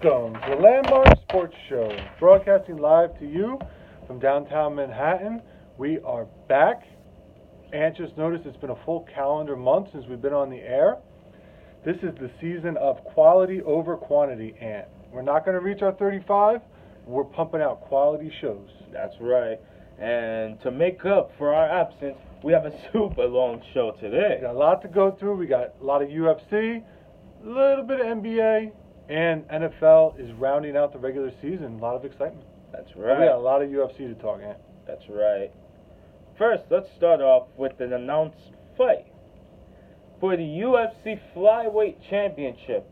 Welcome to the Landmark Sports Show, broadcasting live to you from downtown Manhattan. We are back. Ant just noticed it's been a full calendar month since we've been on the air. This is the season of quality over quantity, Ant. We're not going to reach our 35. We're pumping out quality shows. That's right. And to make up for our absence, we have a super long show today. We got a lot to go through. We got a lot of UFC, a little bit of NBA, and NFL is rounding out the regular season. A lot of excitement. That's right. We got a lot of UFC to talk, Ant. That's right. First, let's start off with an announced fight for the UFC Flyweight Championship.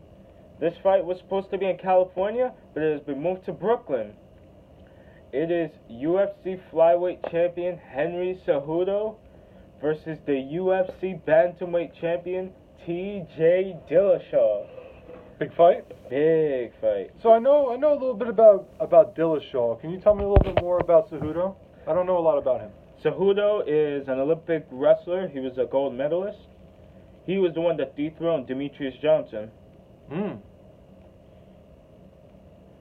This fight was supposed to be in California, but it has been moved to Brooklyn. It is UFC Flyweight Champion Henry Cejudo versus the UFC Bantamweight Champion TJ Dillashaw. Big fight? Big fight. So I know a little bit about Dillashaw. Can you tell me a little bit more about Cejudo? I don't know a lot about him. Cejudo is an Olympic wrestler. He was a gold medalist. He was the one that dethroned Demetrius Johnson.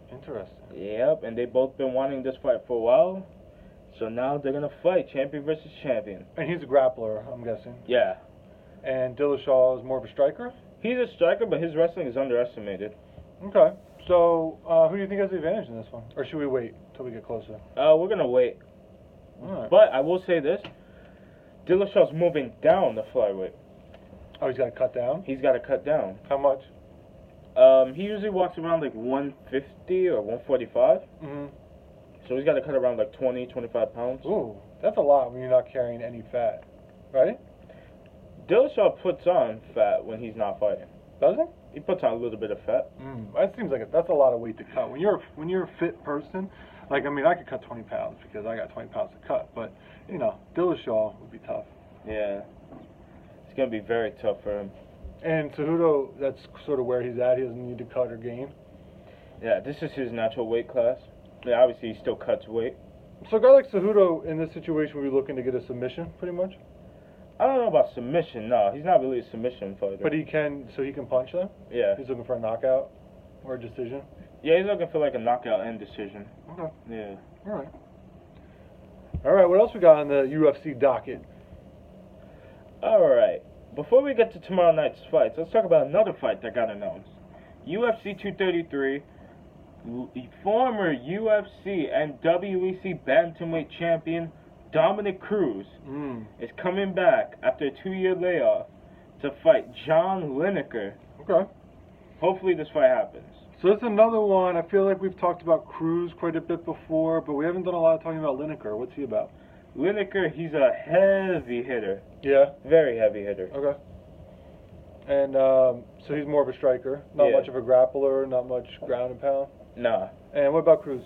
Interesting. Yep, and they both been wanting this fight for a while. So now they're gonna fight, champion versus champion. And he's a grappler, I'm guessing. Yeah. And Dillashaw is more of a striker? He's a striker, but his wrestling is underestimated. Okay. So, who do you think has the advantage in this one? Or should we wait till we get closer? We're gonna wait. Alright. But I will say this: Dillashaw's moving down the flyweight. Oh, he's got to cut down? He's got to cut down. How much? He usually walks around like 150 or 145. Mm-hmm. So he's got to cut around like 20, 25 pounds. Ooh, that's a lot when you're not carrying any fat, right? Dillashaw puts on fat when he's not fighting. Does he? He puts on a little bit of fat. That seems like that's a lot of weight to cut. When you're a fit person, like, I mean, I could cut 20 pounds because I got 20 pounds to cut, but, you know, Dillashaw would be tough. Yeah. It's going to be very tough for him. And Cejudo, that's sort of where he's at. He doesn't need to cut or gain. Yeah, this is his natural weight class. Yeah, obviously he still cuts weight. So a guy like Cejudo in this situation would be looking to get a submission, pretty much? I don't know about submission, no. He's not really a submission fighter. But he can punch them? Yeah. He's looking for a knockout or a decision? Yeah, he's looking for like a knockout and decision. Okay. Yeah. All right, what else we got on the UFC docket? Alright. Before we get to tomorrow night's fights, let's talk about another fight that got announced. UFC 233, former UFC and WEC Bantamweight champion Dominic Cruz is coming back after a 2-year layoff to fight John Lineker. Okay. Hopefully this fight happens. So that's another one. I feel like we've talked about Cruz quite a bit before, but we haven't done a lot of talking about Lineker. What's he about? Lineker, he's a heavy hitter. Yeah? Very heavy hitter. Okay. And so he's more of a striker, not much of a grappler, not much ground and pound? Nah. And what about Cruz?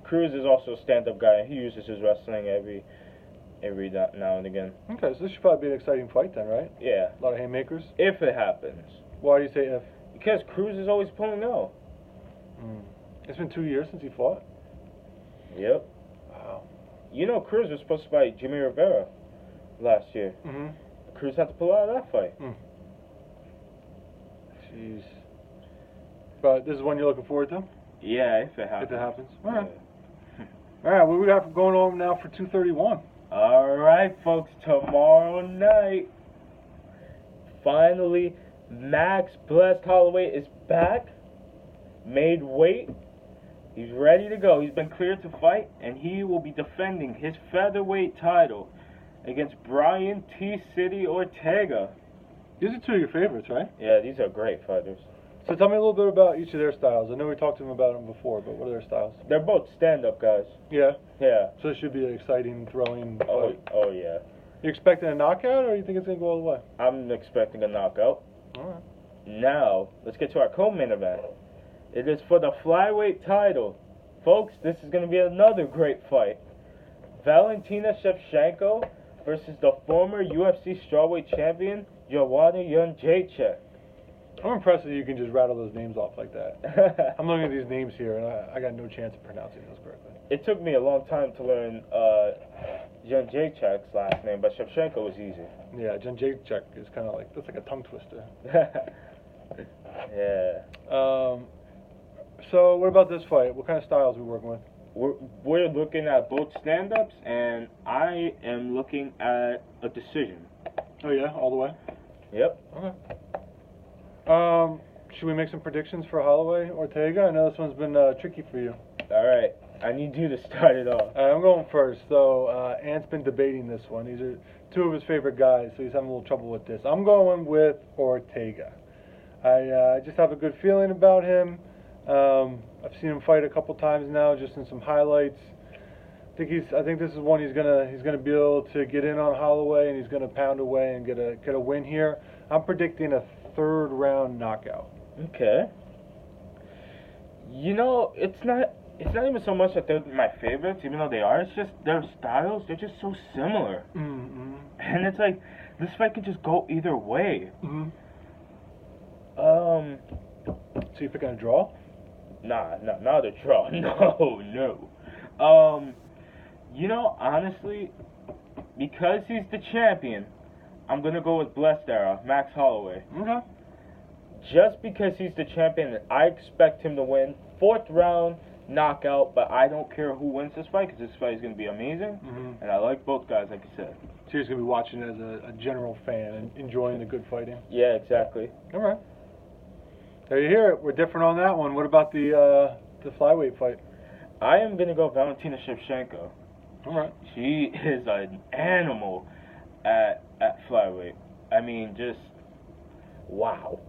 Cruz is also a stand-up guy. He uses his wrestling every now and again. Okay, so this should probably be an exciting fight then, right? Yeah. A lot of haymakers? If it happens. Why do you say if? Because Cruz is always pulling out. It's been 2 years since he fought? Yep. Wow. You know, Cruz was supposed to fight Jimmy Rivera last year. Mm-hmm. Cruz had to pull out of that fight. Jeez. But this is one you're looking forward to? Yeah, if it happens. If it happens. All right. Yeah. All right, what do we got going on now for 231? All right, folks, tomorrow night, finally, Max Blessed Holloway is back, made weight. He's ready to go. He's been cleared to fight, and he will be defending his featherweight title against Brian T. City Ortega. These are two of your favorites, right? Yeah, these are great fighters. So tell me a little bit about each of their styles. I know we talked to them about them before, but what are their styles? They're both stand-up guys. Yeah? Yeah. So it should be an exciting, thrilling fight. Oh yeah. You expecting a knockout, or you think it's going to go all the way? I'm expecting a knockout. All right. Now, let's get to our co-main event. It is for the flyweight title. Folks, this is going to be another great fight. Valentina Shevchenko versus the former UFC strawweight champion, Joanna Jędrzejczyk. I'm impressed that you can just rattle those names off like that. I'm looking at these names here, and I got no chance of pronouncing those correctly. It took me a long time to learn Jędrzejczyk's last name, but Shevchenko was easy. Yeah, Jędrzejczyk is kind of like, that's like a tongue twister. Yeah. So what about this fight? What kind of styles are we working with? We're looking at both stand-ups, and I am looking at a decision. Oh yeah, all the way. Yep. Okay. Should we make some predictions for Holloway Ortega? I know this one's been tricky for you. All right. I need you to start it off. I'm going first. So Ant's been debating this one. These are two of his favorite guys, so he's having a little trouble with this. I'm going with Ortega. I just have a good feeling about him. I've seen him fight a couple times now, just in some highlights. I think this is one he's gonna be able to get in on Holloway, and he's gonna pound away and get a win here. I'm predicting a 3rd round knockout. Okay. You know, it's not even so much that they're my favorites, even though they are. It's just their styles, they're just so similar. Mm-hmm. And it's like, this fight could just go either way. Mm-hmm. So you picking a draw? Nah, not a draw. No. You know, honestly, because he's the champion, I'm gonna go with Blessed Era, Max Holloway. Okay. Just because he's the champion, I expect him to win. 4th round knockout, but I don't care who wins this fight, because this fight is going to be amazing, and I like both guys, like I said. So you're just going to be watching as a general fan and enjoying the good fighting? Yeah, exactly. All right. There you hear it. We're different on that one. What about the flyweight fight? I am going to go Valentina Shevchenko. All right. She is an animal at flyweight. I mean, just, wow.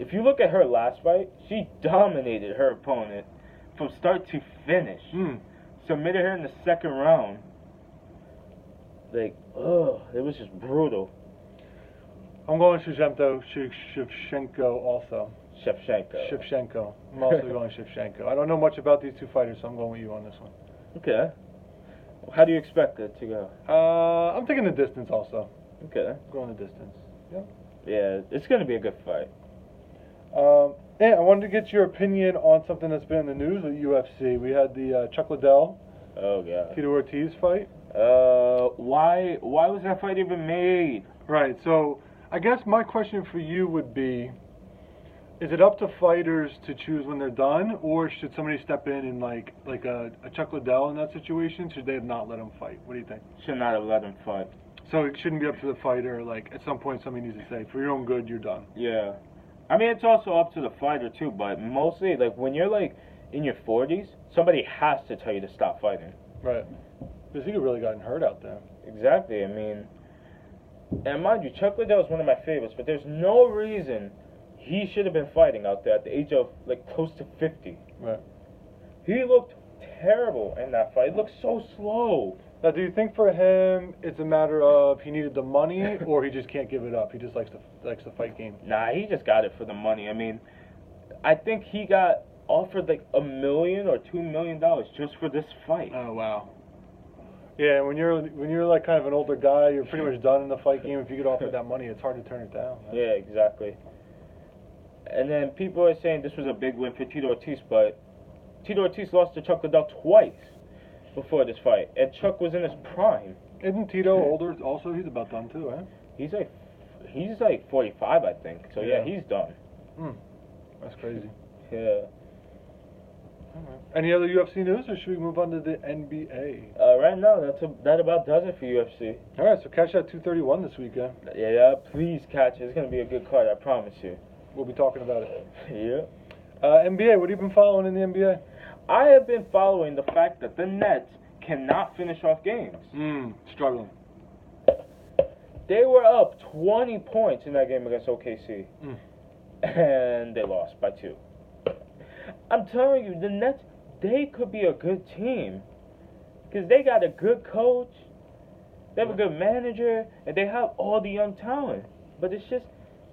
If you look at her last fight, she dominated her opponent from start to finish. Submitted her in the 2nd round. Like, it was just brutal. I'm going Shevchenko also. Shevchenko. I'm also going Shevchenko. I don't know much about these two fighters, so I'm going with you on this one. Okay. How do you expect it to go? I'm taking the distance also. Okay. I'm going the distance. Yeah. Yeah, it's going to be a good fight. And I wanted to get your opinion on something that's been in the news with UFC. We had the Chuck Liddell, Tito Ortiz fight. Why was that fight even made? Right. So I guess my question for you would be: is it up to fighters to choose when they're done, or should somebody step in and like a Chuck Liddell in that situation? Should they have not let him fight? What do you think? Should not have let him fight. So it shouldn't be up to the fighter. Like at some point, somebody needs to say, "For your own good, you're done." Yeah. I mean, it's also up to the fighter too, but mostly, like, when you're, like, in your 40s, somebody has to tell you to stop fighting. Right. Because he could really gotten hurt out there. Exactly. I mean, and mind you, Chuck Liddell is one of my favorites, but there's no reason he should have been fighting out there at the age of, like, close to 50. Right. He looked terrible in that fight. He looked so slow. Now, do you think for him it's a matter of he needed the money, or he just can't give it up? He just likes the fight game. Nah, he just got it for the money. I mean, I think he got offered like $1 million or $2 million just for this fight. Oh wow. Yeah, when you're like kind of an older guy, you're pretty much done in the fight game. If you get offered that money, it's hard to turn it down. Right? Yeah, exactly. And then people are saying this was a big win for Tito Ortiz, but Tito Ortiz lost to Chuck Liddell twice before this fight, and Chuck was in his prime. Isn't Tito older also? He's about done too, right? He's like 45, I think. So yeah, he's done. That's crazy. Yeah. Alright. Any other UFC news, or should we move on to the NBA? Right now, that about does it for UFC. All right, so catch that 231 this weekend. Yeah, please catch it. It's gonna be a good card, I promise you. We'll be talking about it. Yeah. NBA, what have you been following in the NBA? I have been following the fact that the Nets cannot finish off games. Struggling. They were up 20 points in that game against OKC. And they lost by 2. I'm telling you, the Nets, they could be a good team. Because they got a good coach, they have a good manager, and they have all the young talent. But it's just,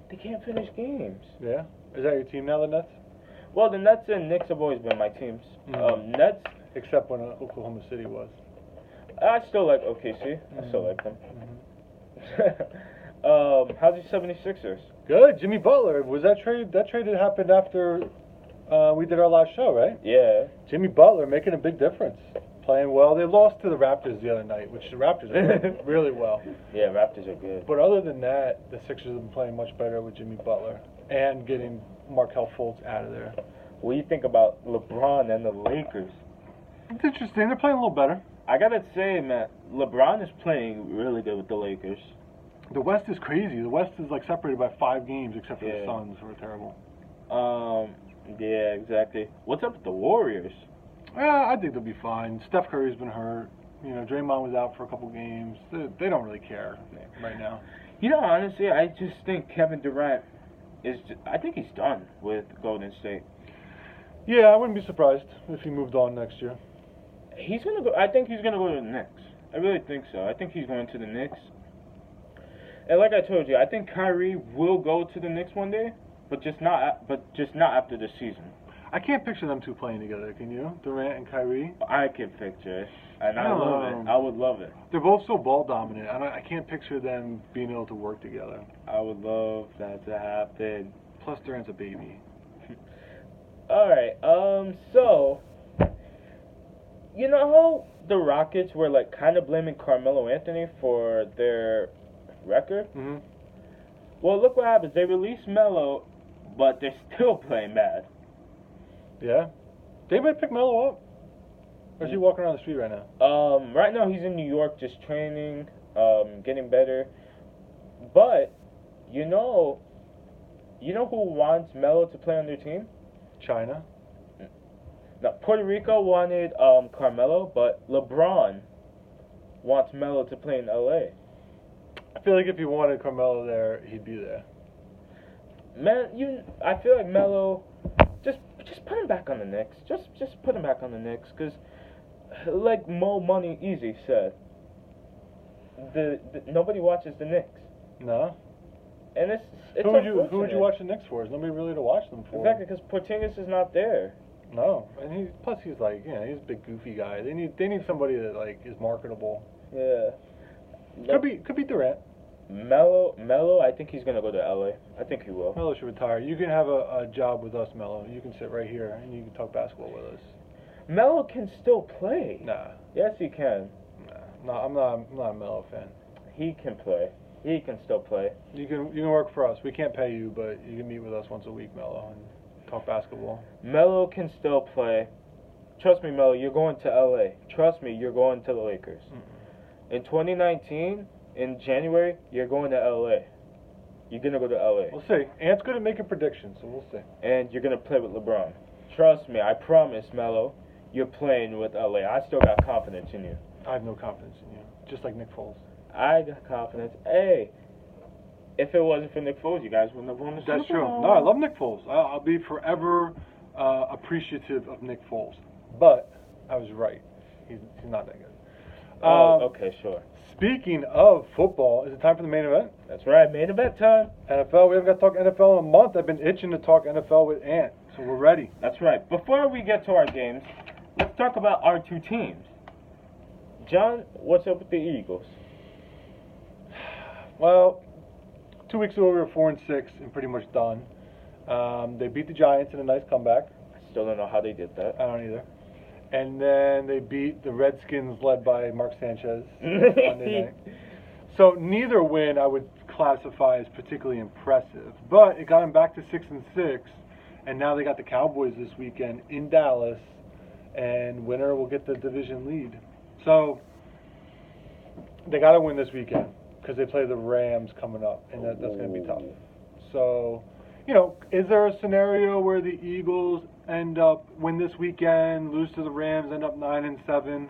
they can't finish games. Yeah? Is that your team now, the Nets? Well, the Nets and Knicks have always been my teams. Nets... Except when Oklahoma City was. I still like OKC. I still like them. How's the 76ers? Good. Jimmy Butler. Was that trade? That trade had happened after we did our last show, right? Yeah. Jimmy Butler making a big difference. Playing well. They lost to the Raptors the other night, which the Raptors are playing really well. Yeah, Raptors are good. But other than that, the Sixers have been playing much better with Jimmy Butler and getting Markelle Fultz out of there. What do you think about LeBron and the Lakers? It's interesting. They're playing a little better. I gotta say, man, LeBron is playing really good with the Lakers. The West is crazy. The West is like separated by 5 games, except for the Yeah. Suns, who are terrible. Yeah, exactly. What's up with the Warriors? I think they'll be fine. Steph Curry's been hurt. You know, Draymond was out for a couple games. They don't really care right now. You know, honestly, I just think Kevin Durant I think he's done with Golden State. Yeah, I wouldn't be surprised if he moved on next year. He's gonna go. I think he's gonna go to the Knicks. I really think so. I think he's going to the Knicks. And like I told you, I think Kyrie will go to the Knicks one day, but just not after the season. I can't picture them two playing together, can you? Durant and Kyrie? I can picture it, and I I love don't it. know. I would love it. They're both so ball dominant. I can't picture them being able to work together. I would love that to happen. Plus, Durant's a baby. All right. So, you know how the Rockets were like kind of blaming Carmelo Anthony for their record? Mm-hmm. Well, look what happens. They released Melo, but they're still playing bad. Yeah. They might pick Melo up. Or is he walking around the street right now? Right now he's in New York just training, getting better. But you know who wants Melo to play on their team? China. Now Puerto Rico wanted Carmelo, but LeBron wants Melo to play in LA. I feel like if you wanted Carmelo there, he'd be there. Man, I feel like Melo, just put him back on the Knicks. Just put him back on the Knicks, cause like Mo Money Easy said, the nobody watches the Knicks, No. and it's Who would you unfortunate. watch the Knicks for? There's nobody really to watch them for. Exactly, because Porzingis is not there. No, and plus he's like, he's a big goofy guy. They need somebody that like is marketable. Yeah. Could be Durant. Melo, I think he's gonna go to LA. I think he will. Melo should retire. You can have a job with us, Melo. You can sit right here and you can talk basketball with us. Melo can still play. Nah, Yes, he can. I'm not a Melo fan. He can play. He can still play. You can work for us. We can't pay you, but you can meet with us once a week, Melo, and talk basketball. Melo can still play. Trust me, Melo, you're going to LA. Trust me, you're going to the Lakers. Mm-mm. In 2019, in January, you're going to LA. You're gonna go to LA. We'll see. Ant's good at making predictions, so we'll see. And you're gonna play with LeBron. Trust me, I promise, Melo, you're playing with LA. I still got confidence in you. I have no confidence in you, just like Nick Foles. I got confidence. Hey, if it wasn't for Nick Foles, you guys wouldn't have won the That's Super true. Bowl. No, I love Nick Foles. I'll be forever appreciative of Nick Foles. But I was right. He's not that good. Okay, sure. Speaking of football, is it time for the main event? That's right, main event time. NFL. We haven't got to talk NFL in a month. I've been itching to talk NFL with Ant, so we're ready. That's right. Before we get to our games, let's talk about our two teams. John, what's up with the Eagles? Well, 2 weeks ago we were 4-6 and pretty much done. They beat the Giants in a nice comeback. I still don't know how they did that. I don't either. And then they beat the Redskins led by Mark Sanchez Monday night. So neither win I would classify as particularly impressive, but it got them back to 6-6, and now they got the Cowboys this weekend in Dallas, and winner will get the division lead. So they got to win this weekend because they play the Rams coming up, and that's going to be tough. So, is there a scenario where the Eagles win this weekend, lose to the Rams, end up 9-7,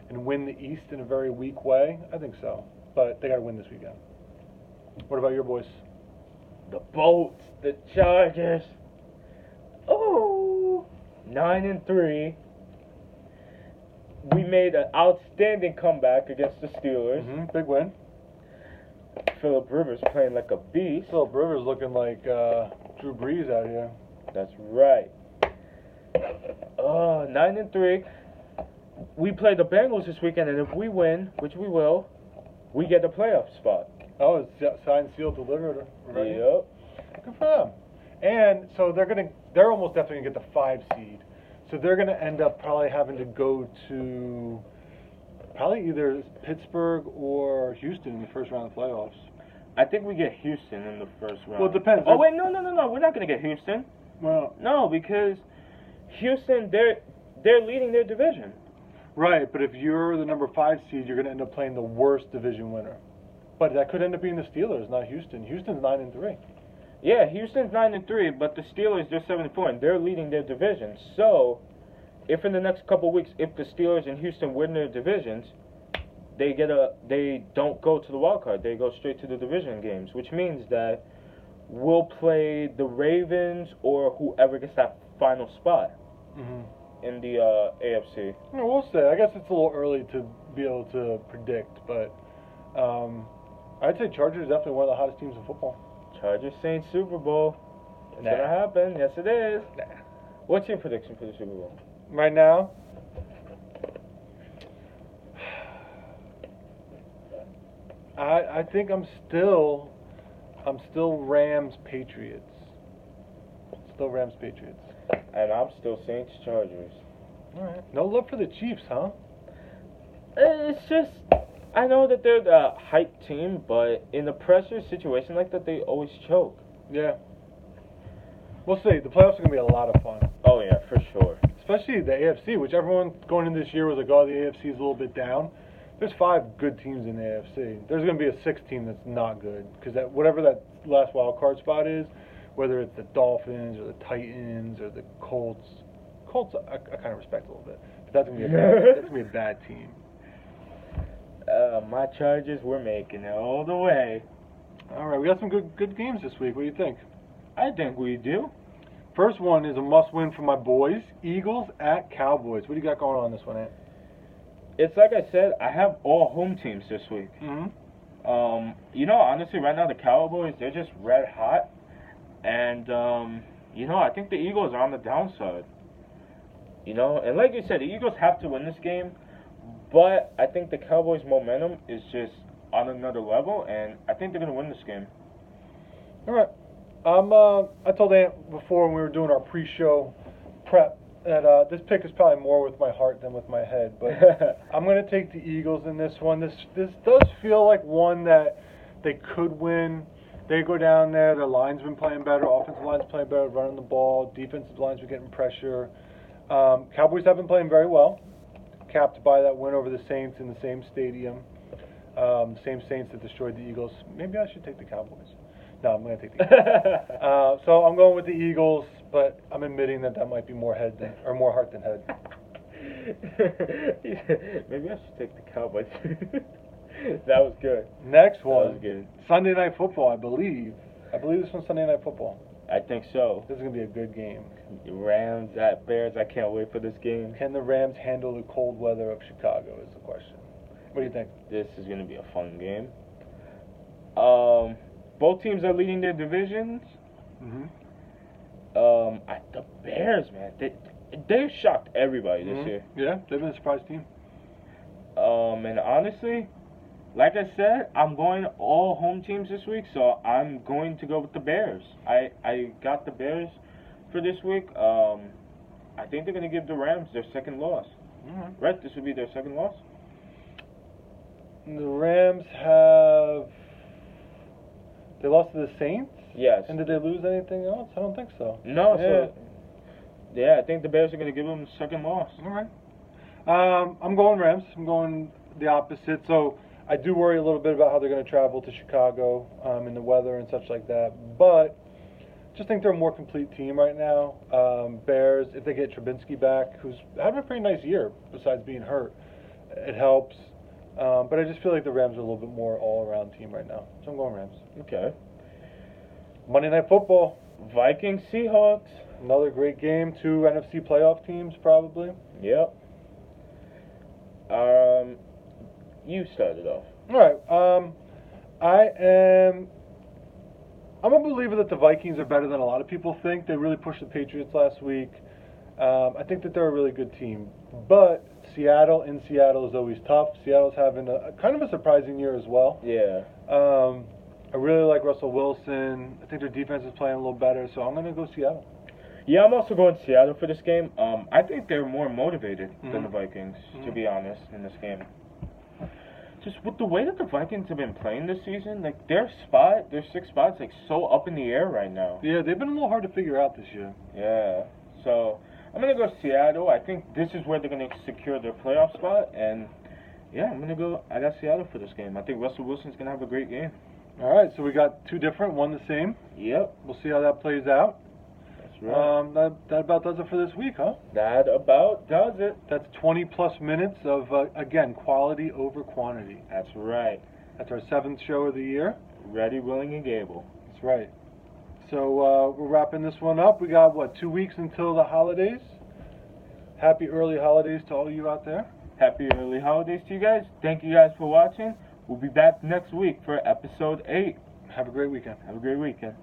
and win the East in a very weak way? I think so, but they got to win this weekend. What about your boys? The Bolts, the Chargers. Oh, 9-3. We made an outstanding comeback against the Steelers. Big win. Phillip Rivers playing like a beast. Phillip Rivers looking like Drew Brees out here. That's right. 9-3. We play the Bengals this weekend, and if we win, which we will, we get the playoff spot. Oh, it's signed, sealed, delivered already? Yep. Good for them. And so they're almost definitely going to get the 5 seed. So they're going to end up probably having to go to probably either Pittsburgh or Houston in the first round of the playoffs. I think we get Houston in the first round. Well, it depends. Oh, wait, no. We're not going to get Houston. Well, No, because Houston, they're leading their division. Right, but if you're the number 5 seed, you're going to end up playing the worst division winner. But that could end up being the Steelers, not Houston. Houston's 9-3. Yeah, Houston's 9-3, but the Steelers, they're 7-4, and they're leading their division. So, if in the next couple weeks, if the Steelers and Houston win their divisions, they don't go to the wild card. They go straight to the division games, which means that we'll play the Ravens or whoever gets that final spot in the AFC. Yeah, we'll see. I guess it's a little early to be able to predict, but I'd say Chargers are definitely one of the hottest teams in football. Chargers Saints Super Bowl. It's gonna happen. Yes, it is. What's your prediction for the Super Bowl? Right now, I think I'm still Rams Patriots. Still Rams Patriots. And I'm still Saints Chargers. All right. No love for the Chiefs, huh? It's just, I know that they're the hype team, but in a pressure situation like that, they always choke. Yeah. We'll see. The playoffs are gonna be a lot of fun. Oh yeah, for sure. Especially the AFC, which everyone going in this year was like, oh, the AFC is a little bit down. There's 5 good teams in the AFC. There's going to be a 6th team that's not good because whatever that last wild card spot is, whether it's the Dolphins or the Titans or the Colts, I kind of respect a little bit, but that's going to be a bad team. My Chargers, we're making it all the way. All right, we got some good games this week. What do you think? I think we do. First one is a must-win for my boys. Eagles at Cowboys. What do you got going on this one, Ant? It's like I said, I have all home teams this week. Honestly, right now the Cowboys, they're just red hot. And, I think the Eagles are on the downside. And like you said, the Eagles have to win this game. But I think the Cowboys' momentum is just on another level. And I think they're going to win this game. All right. I told Ant before when we were doing our pre-show prep that this pick is probably more with my heart than with my head, but I'm going to take the Eagles in this one. This does feel like one that they could win. They go down there, their line's been playing better, offensive line's playing better, running the ball, defensive line's been getting pressure. Cowboys have been playing very well, capped by that win over the Saints in the same stadium. Same Saints that destroyed the Eagles. Maybe I should take the Cowboys. No, I'm going to take the Eagles. So I'm going with the Eagles, but I'm admitting that might be more more heart than head. Maybe I should take the Cowboys. That was good. Next one. That was good. Sunday Night Football, I believe. I believe this one's Sunday Night Football. I think so. This is going to be a good game. Rams at Bears. I can't wait for this game. Can the Rams handle the cold weather of Chicago is the question. What do you think? This is going to be a fun game. Both teams are leading their divisions. The Bears, man, they've shocked everybody this year. Yeah, they've been a surprise team. And honestly, like I said, I'm going all home teams this week, so I'm going to go with the Bears. I got the Bears for this week. I think they're going to give the Rams their second loss. Right? This would be their second loss? The Rams have... They lost to the Saints? Yes. And did they lose anything else? I don't think so. No. Yeah. I think the Bears are going to give them the second loss. All right. I'm going Rams. I'm going the opposite. So I do worry a little bit about how they're going to travel to Chicago in the weather and such like that. But just think they're a more complete team right now. Bears, if they get Trubinsky back, who's having a pretty nice year besides being hurt, it helps. But I just feel like the Rams are a little bit more all-around team right now. So I'm going Rams. Okay. Monday Night Football. Vikings, Seahawks. Another great game. 2 NFC playoff teams, probably. Yep. You started off. All right. I'm a believer that the Vikings are better than a lot of people think. They really pushed the Patriots last week. I think that they're a really good team. But Seattle is always tough. Seattle's having a kind of a surprising year as well. Yeah. I really like Russell Wilson. I think their defense is playing a little better, so I'm going to go Seattle. Yeah, I'm also going Seattle for this game. I think they're more motivated than the Vikings, to be honest, in this game. Just with the way that the Vikings have been playing this season, like their 6 spots, like so up in the air right now. Yeah, they've been a little hard to figure out this year. Yeah. So I'm gonna go Seattle. I think this is where they're gonna secure their playoff spot, and yeah, I got Seattle for this game. I think Russell Wilson's gonna have a great game. All right, so we got two different, one the same. Yep, We'll see how that plays out. that's right. That about does it for this week, huh? That about does it. That's 20 plus minutes of, again, quality over quantity. That's right. That's our 7th show of the year. Ready, willing, and able. That's right. So we're wrapping this one up. We got, 2 weeks until the holidays? Happy early holidays to all you out there. Happy early holidays to you guys. Thank you guys for watching. We'll be back next week for episode 8. Have a great weekend. Have a great weekend.